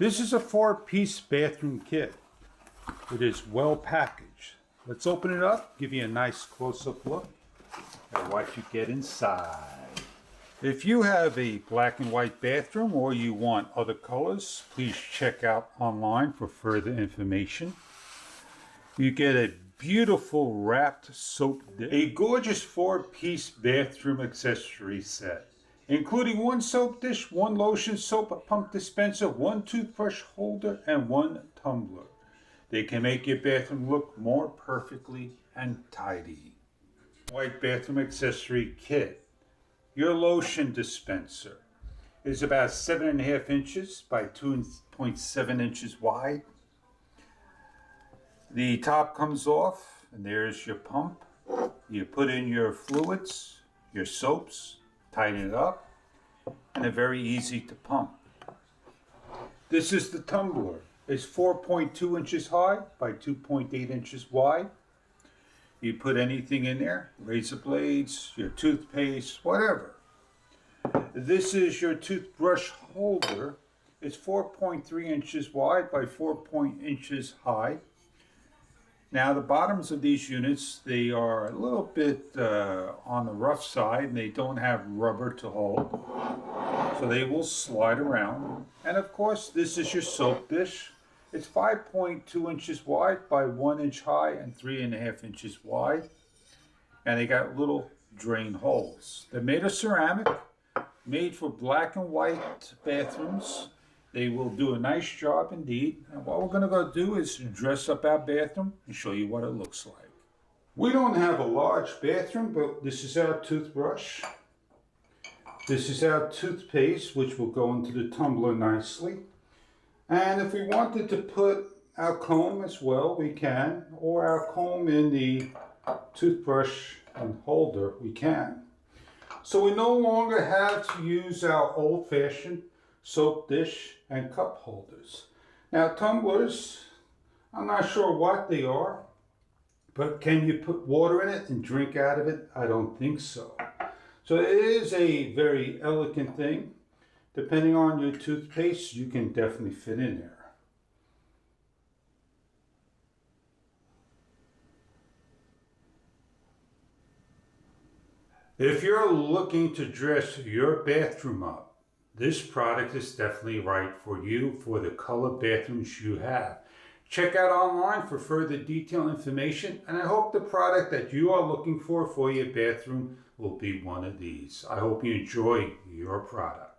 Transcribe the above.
This is a 4-piece bathroom kit. It is well packaged. Let's open it up, give you a nice close-up look at what you get inside. If you have a black and white bathroom or you want other colors, please check out online for further information. You get a beautiful wrapped soap dish, a gorgeous 4-piece bathroom accessory set, including 1 soap dish, 1 lotion soap, a pump dispenser, 1 toothbrush holder, and 1 tumbler. They can make your bathroom look more perfectly and tidy. White bathroom accessory kit. Your lotion dispenser is about 7.5 inches by 2.7 inches wide. The top comes off, and there's your pump. You put in your fluids, your soaps, tighten it up, and they're very easy to pump. This is the tumbler. It's 4.2 inches high by 2.8 inches wide. You put anything in there, razor blades, your toothpaste, whatever. This is your toothbrush holder. It's 4.3 inches wide by 4 inches high. Now the bottoms of these units, they are a little bit on the rough side, and they don't have rubber to hold. So they will slide around. And of course, this is your soap dish. It's 5.2 inches wide by 1 inch high and 3.5 inches wide. And they got little drain holes. They're made of ceramic, made for black and white bathrooms. They will do a nice job indeed. And what we're going to go do is dress up our bathroom and show you what it looks like. We don't have a large bathroom, but this is our toothbrush. This is our toothpaste, which will go into the tumbler nicely. And if we wanted to put our comb as well, we can, or our comb in the toothbrush and holder, we can. So we no longer have to use our old-fashioned soap dish and cup holders. Now tumblers, I'm not sure what they are, but can you put water in it and drink out of it? I don't think so. So it is a very elegant thing. Depending on your toothpaste, you can definitely fit in there. If you're looking to dress your bathroom up, this product is definitely right for you for the color bathrooms you have. Check out online for further detailed information, and I hope the product that you are looking for your bathroom will be one of these. I hope you enjoy your product.